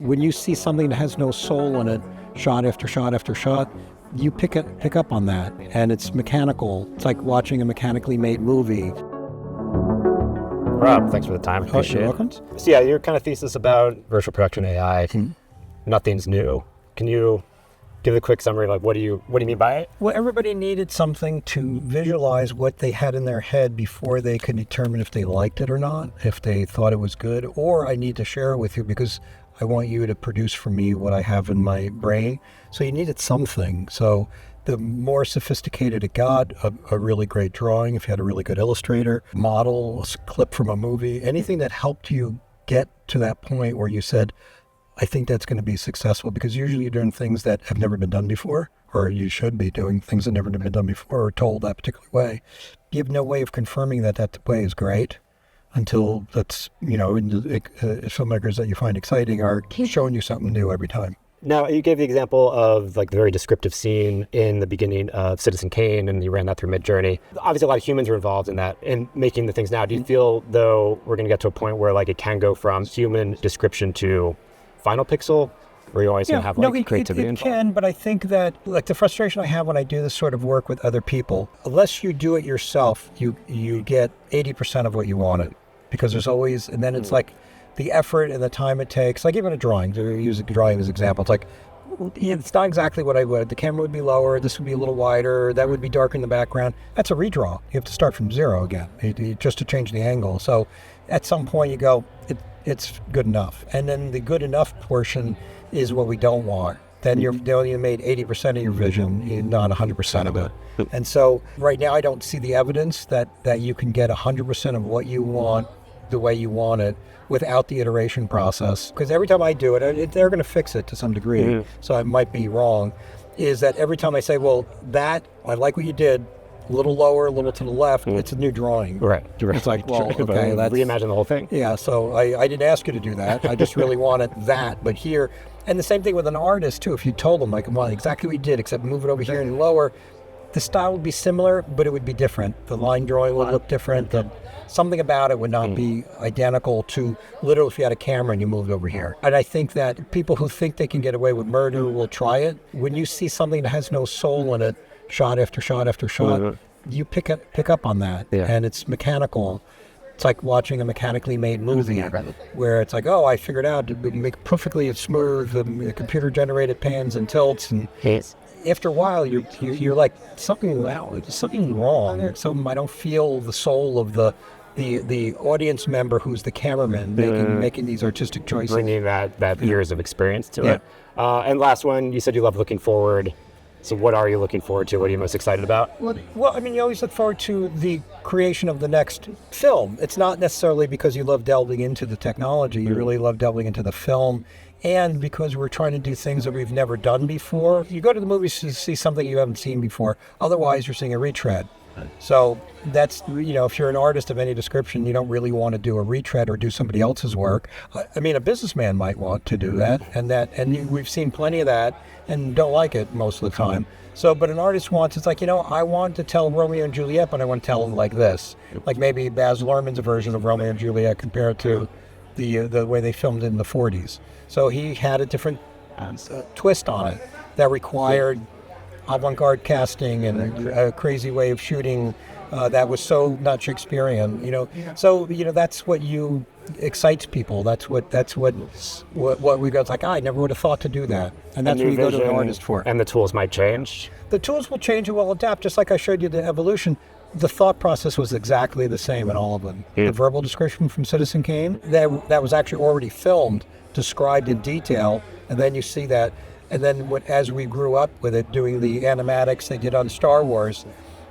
when you see something that has no soul in it, shot after shot after shot, you pick up on that, and it's mechanical. It's like watching a mechanically made movie. Rob, thanks for the time. Appreciate you're it. welcome. So yeah, your kind of thesis about virtual production AI, nothing's new. Can you give a quick summary? Like, what do you mean by it? Well, everybody needed something to visualize what they had in their head before they could determine if they liked it or not, if they thought it was good, or I need to share it with you because I want you to produce for me what I have in my brain. So you needed something. So the more sophisticated it got, a really great drawing, if you had a really good illustrator, model, a clip from a movie, anything that helped you get to that point where you said, I think that's going to be successful, because usually you're doing things that have never been done before, or you should be doing things that never been done before or told that particular way. You have no way of confirming that that way is great until that's, filmmakers that you find exciting are showing you something new every time. Now, you gave the example of like the very descriptive scene in the beginning of Citizen Kane, and you ran that through Midjourney. Obviously, a lot of humans are involved in that, in making the things now. Do you feel, though, we're going to get to a point where like it can go from human description to final pixel, or you always going to have creativity it involved? can, but I think that like the frustration I have when I do this sort of work with other people, unless you do it yourself, you get 80% of what you wanted, because there's always, and then it's like the effort and the time it takes. Like even a drawing, to use a drawing as an example, it's like, it's not exactly what I would. The camera would be lower, this would be a little wider, that would be dark in the background. That's a redraw. You have to start from zero again, just to change the angle. So at some point you go, it's good enough. And then the good enough portion is what we don't want. Then you only made 80% of your vision, not 100% of it. And so right now I don't see the evidence that you can get 100% of what you want the way you want it without the iteration process. Because every time I do it, they're going to fix it to some degree. So I might be wrong, is that every time I say, well, that, I like what you did, a little lower, a little to the left, it's a new drawing. Right. It's like, well, okay, that's... Reimagine the whole thing. Yeah, so I didn't ask you to do that. I just really wanted that. But here, and the same thing with an artist too, if you told them, like, well, exactly what you did, except move it over here and lower, the style would be similar, but it would be different. The line drawing would look different. Something about it would not be identical to literally if you had a camera and you moved over here. And I think that people who think they can get away with murder will try it. When you see something that has no soul in it, shot after shot after shot, you pick up on that, and it's mechanical. It's like watching a mechanically made movie where it's like, oh, I figured out to make perfectly smooth, the computer-generated pans and tilts, and after a while, you're like, something wrong. I don't feel the soul of the audience member who's the cameraman making these artistic choices. Bringing that years of experience to it. And last one, you said you love looking forward. So what are you looking forward to? What are you most excited about? Well, I mean, you always look forward to the creation of the next film. It's not necessarily because you love delving into the technology. You really love delving into the film. And because we're trying to do things that we've never done before. You go to the movies to see something you haven't seen before. Otherwise, you're seeing a retread. So that's, if you're an artist of any description, you don't really want to do a retread or do somebody else's work. I mean, a businessman might want to do that, and we've seen plenty of that and don't like it most of the time. So, but an artist wants, it's like, I want to tell Romeo and Juliet, but I want to tell them like this. Like maybe Baz Luhrmann's version of Romeo and Juliet compared to the way they filmed it in the 40s. So he had a different twist on it that required avant-garde casting and a crazy way of shooting that was so not Shakespearean, So, that's what excites people. That's what we go, it's like, I never would have thought to do that. And that's what you go to an artist for. And the tools might change? The tools will change and will adapt, just like I showed you the evolution. The thought process was exactly the same in all of them. The verbal description from Citizen Kane, that was actually already filmed, described in detail, and then you see that. And then as we grew up with it, doing the animatics they did on Star Wars,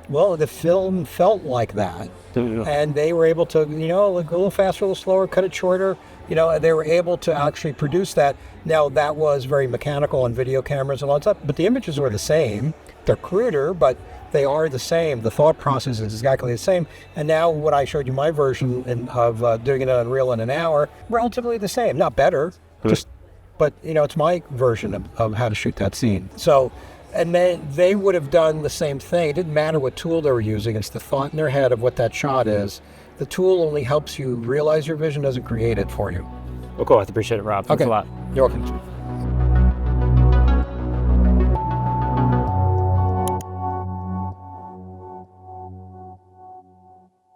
well, the film felt like that. And they were able to, go a little faster, a little slower, cut it shorter. They were able to actually produce that. Now, that was very mechanical on video cameras and all that stuff, but the images were the same. They're cruder, but they are the same. The thought process is exactly the same. And now what I showed you, my version of doing it on Unreal in an hour, relatively the same. Not better, but it's my version of how to shoot that scene. So, and they would have done the same thing. It didn't matter what tool they were using. It's the thought in their head of what that shot is. The tool only helps you realize your vision, doesn't create it for you. Well, cool. I appreciate it, Rob. Thanks a lot. You're welcome.